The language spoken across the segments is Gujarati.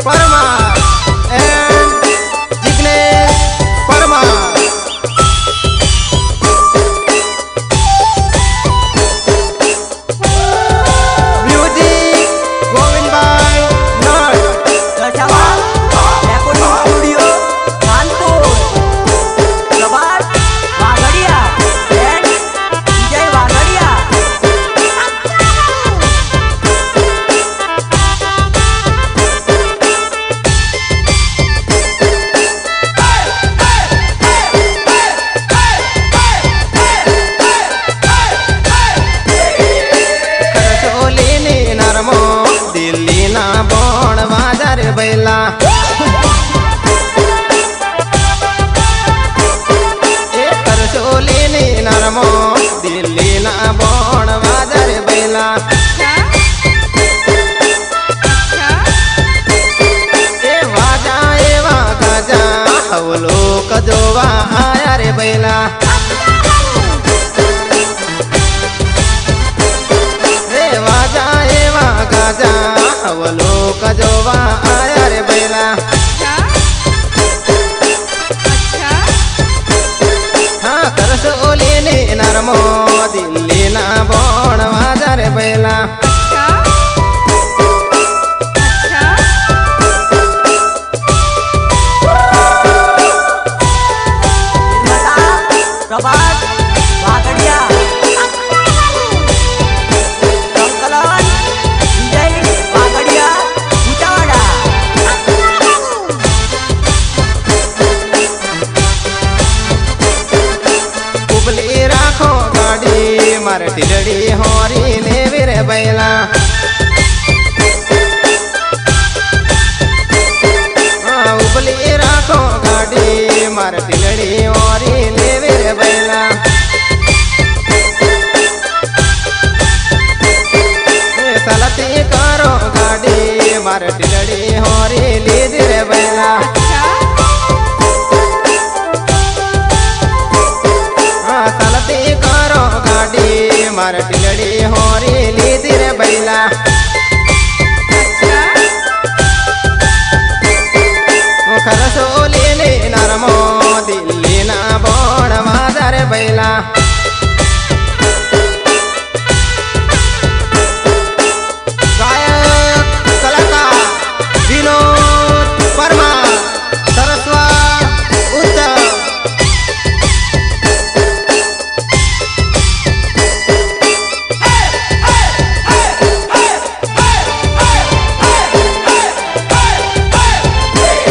Parmar and Jignesh Parmar. Music Govind Bhai Nat. Rajava Recording Studio Kanpur. Prabhat Wagadia and Vijay Wagadia. करसोलीनी नरमो Delhi ना बोण बाजार बैला ए करसोलीनी नरमो दिल्ली ना बोण बाजार बैला ए वाजा एवा गाजा हवलो कजोवा आया रे बैला गाजा हवलो कजोवा आया रे बैला हाँ करसोलीनी नरमो दिल्ली ना बोण बाजार रे बैला Prabhat Wagadia. Sangkalan Vijay Wagadia Utawada. उपली राखो गाड़ी मार टिलड़ी होरी लेवी रे बैला हाँ उपली राखो गाड़ी मार टिलड़ी होरी लेवी रे बैला ए सलती करो गाड़ी मार टिलड़ी होरी लीदी रे बैला सलती करो गाड़ी मार टिलड़ी होरी लीदी रे बैला करसोलीनी नरमो दिल्ली ना बोण बाजार बैला गायक कलाकार विनोद परमार सरस्वत उत्तम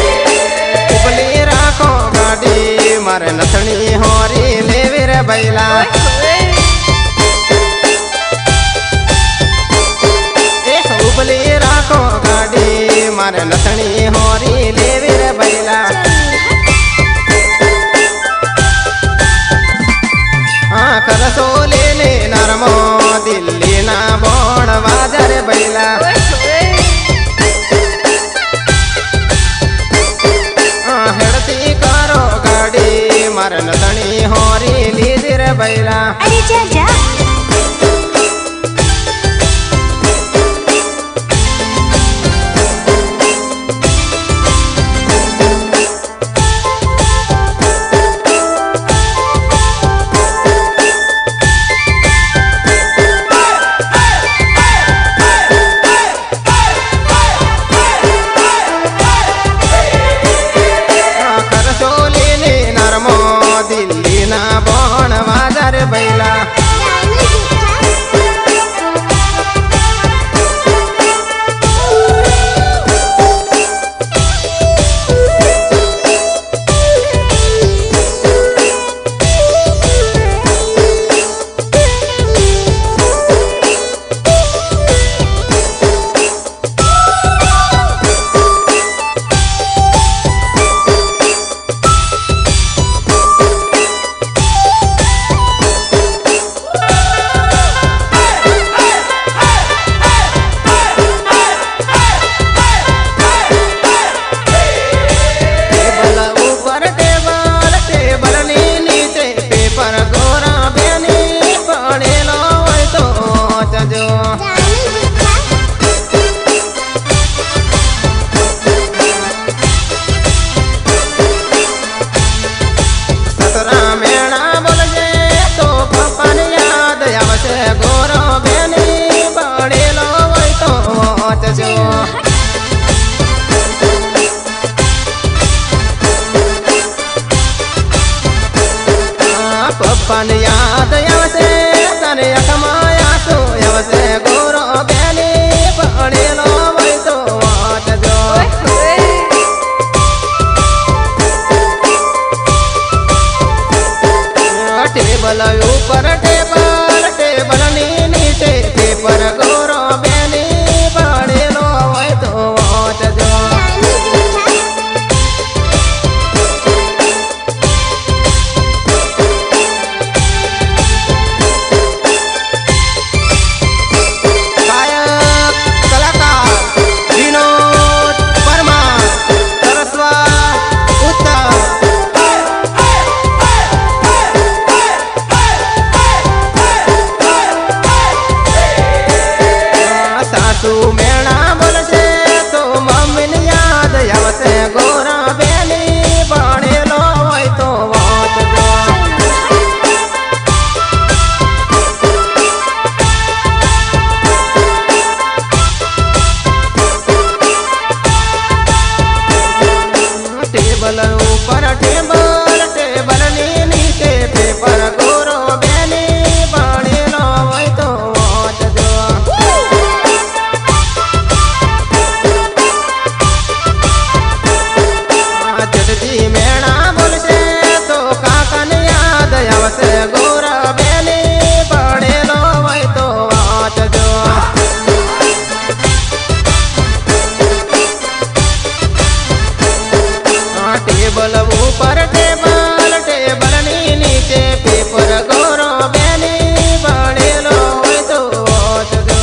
उपली राखो गाड़ी मारे नथनी होरी लेवी रे बैला ए उपली राखो गाड़ी मारे नथनी होरी लेवी रे बैला हाँ करसोलीनी नरमो दिल्ली ना बोण बाजार बैला हेड़ती करो गाड़ी मार नथनी होरी लीदी रे बैला अरे जा जा करसोलीनी नरमो दिल्ली ना बोण बाजार बैला ટેબલ ટેબલની નીચે પેપર ગોરો બેની ભણેલો હોય તો વાંચજો. ચટજી મેણા બોલશે તો કાકાને યાદ આવશે ગોરા બેની ભણેલો હોય તો વાંચજો. ટેબલ ઉપર ટેબલ ટેબલની નીચે પેપર ગોરો બેની ભણેલો હોય તો વાંચજો.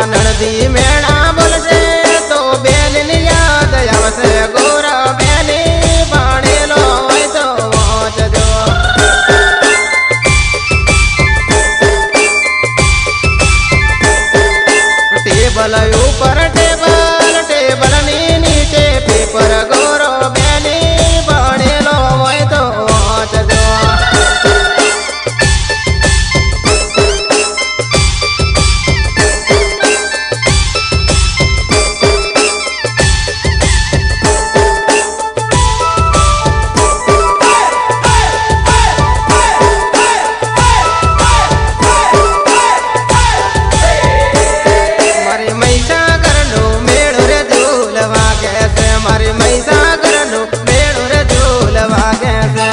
નણદી મેણા બોલશે તો બેનની યાદ આવશે ગોરા બેની ભણેલો હોય તો વાંચજો. ટેબલ ઉપર ટેબલ ટેબલની નીચે પેપર ગોરો બેની ભણેલો હોય તો વાંચજો. મારી મહીસાગરનો મેળો રે ઝૂલ વાગે છે. મારી મહીસાગરનો મેળો રે ઝૂલ વાગે છે.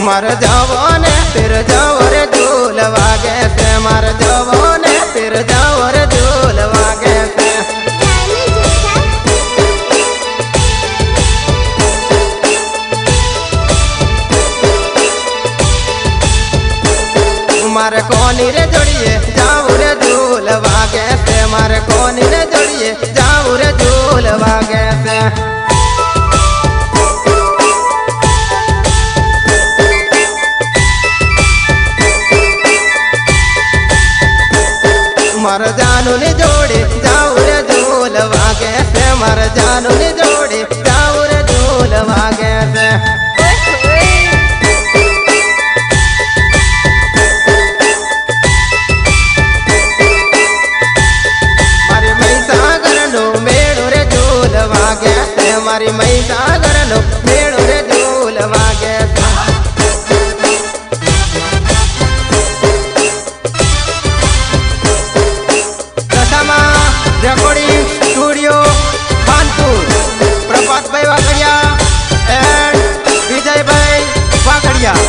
મારે જવો ને ફિર જવો રે ઝૂલ વાગે છે. મારે જવો ને ફિર જવો રે ઝૂલ વાગે છે. મારે કોની રે જોડીએ જાવું રે ઝૂલ વાગે છે. મારે કોની રે જોડીએ જાવું રે ઝૂલ વાગે છે. મારે જાનું ની જોડે જાવું રે ઝૂલ વાગે છે. મારે જાનું ની જોડે જાવું રે ઝૂલ વાગે છે. મારી મહીસાગરનો મેળો રે ઝૂલ વાગે છે. મારી મહીસાગરનો મેળો રે ઝૂલ વાગે છે. દશામાં recording studio Khanpur Prabhatbhai Vagadia and Vijaybhai Vagadia.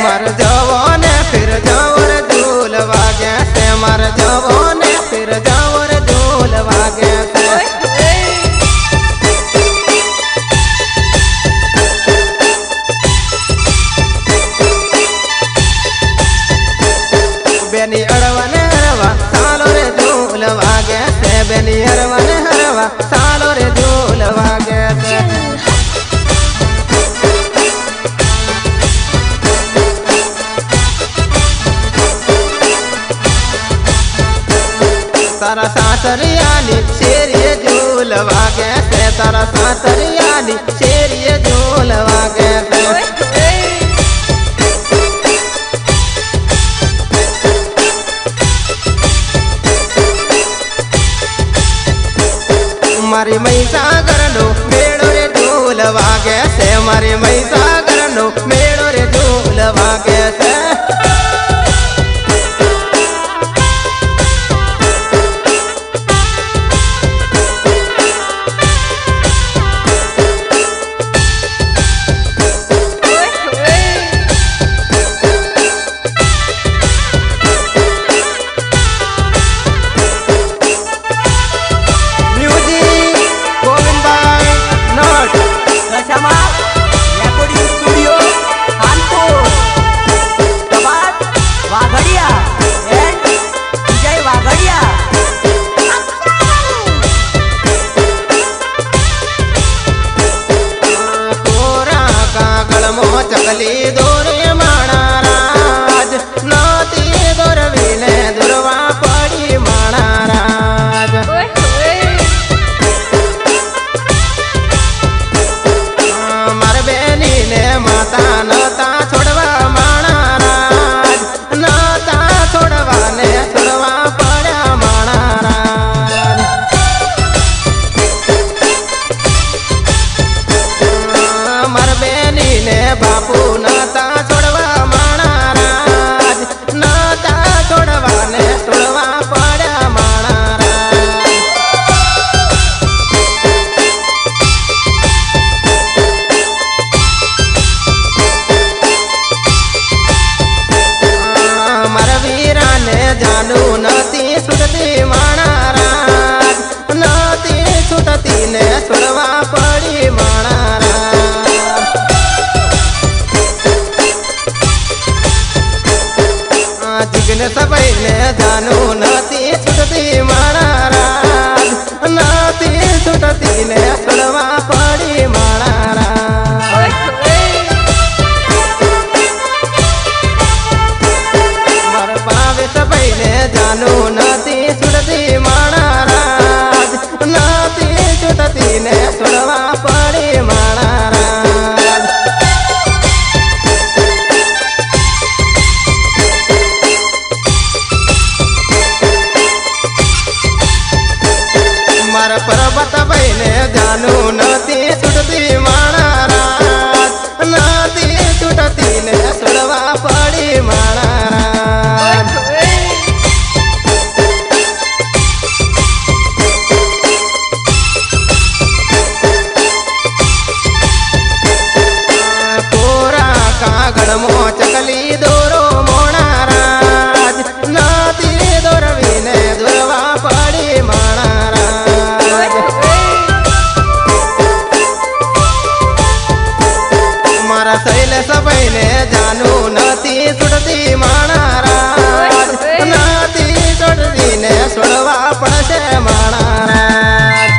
મારે જવો ને ફિર જવો રે ઝૂલ વાગે છે. મારે જવો ને ફિર જવો રે ઝૂલ વાગે છે. બેની અડવાને હરવા સાલો રે ઝૂલ વાગે છે. બેની હરવાને હરવા સાલો રે ઝૂલ વાગે છે. તારા સાસરિયાની શેરીએ ઝૂલ વાગે છે. તારા સાસરિયાની શેરીએ ઝૂલ વાગે છે. મારી મહીસાગરનો મેળો રે ઝૂલ વાગે છે. મારી મહીસાગરનો મેળો રે ઝૂલ વાગે છે. દશામાં રેકોર્ડિંગ જાનું નથી છૂટતી માણા રાત નથી છૂટતી ને છોડવા પડી માણા રાત જીગને સભાઈને જાનું નથી છૂટતી માણા રાત નથી છૂટતી ને છોડવા પડી માણા રાત મારા ભાવે સભાઈને જાનું નથી છૂટતી માણા રાત નથી છૂટતી ને છોડવા પડી માણા રાત મારા પર્વત ભાઈને જાનું નથી છૂટતી માણા રાત નથી છૂટતી ને છોડવા પડી માણા રાત કોરા કાગળમાં ચકલી દોરો મોણા રાત નથી દોરવીને દોરવા પડી માણા રાત મારા શૈલેષ ભાઈને જાનું નથી છૂટતી માણા રાત નથી છોડતી ને છોડવા પડશે માણા રાત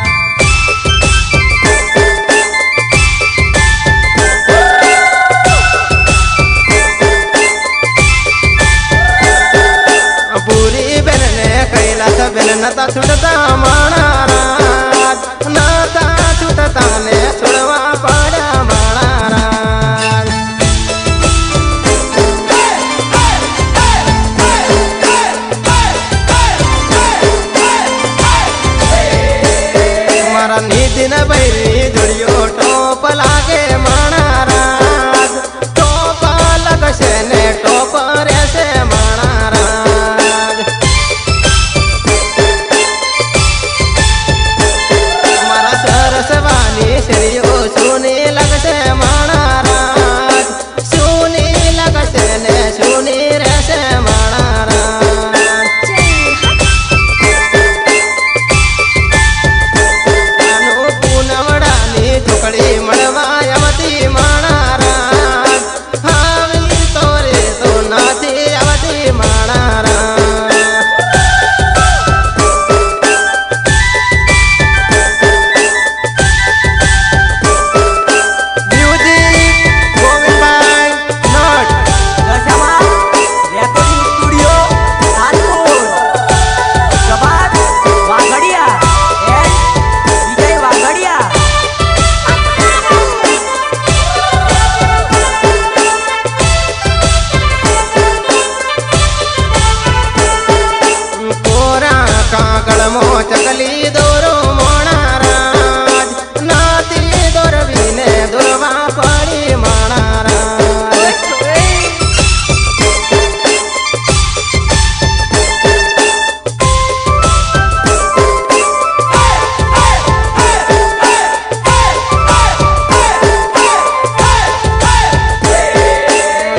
પૂરી બેન ને કૈલાસ બેન નતા છૂટતા માણા રાત નતા છૂટતા ને છોડવા પડ્યા માણા રાત મારા નીતિન બૈરી જોડિયો ટોપ લાગે માણા રાત ટોપ લગશે ને ટોપ રહેશે માણા રાત મારા સરસવાની શરીઓ સુની લગશે માણા રાત સુની લગશે ને સુની રહેશે માણા રાત પૂનમડાની ઢોકળી મળવા આવતી માણા રાત આવી તો રે તો નથી આવતી માણા રાત મ્યુઝિક ગોવિંદભાઈ નટ દશામાં રેકોર્ડિંગ સ્ટુડિયો કાનપુર જવાબ વાઘડિયા એન્ડ વિજય વાઘડિયા કોરા કાગળમાં ચકલી દોરો મોણા રાત નાતી દોરવીને દોરવા પડી માણા રાત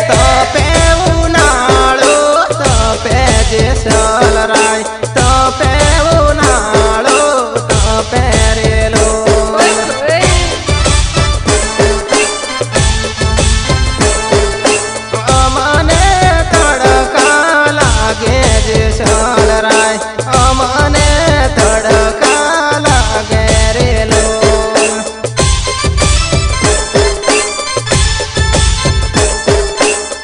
તપે ઉનાળો તપે જે સલરાય તપે ઉનાળો તપે રેલો અમને તડકા લાગે જે સલરાય અમને તડકા લાગે રેલો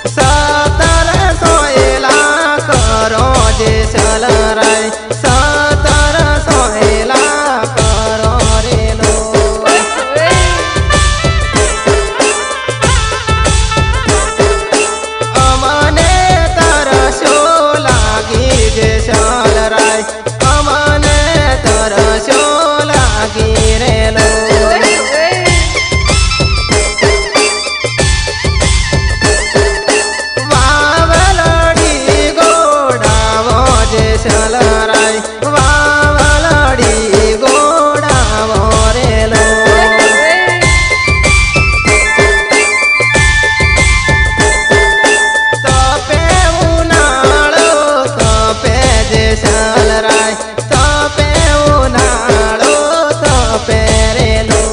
સતર સોયલા કરો જે સલરાય સતર સોયલા કરો રેલો અમને તરસો લાગી જે સલરાય અમને તરસો લાગી રેલો વાવલડી ગોડાવો જે સલરાય વાવલડી ગોડાવો રેલો તપે ઉનાળો તપે જે શાલરાય તપે ઉનાળો તપે રેલો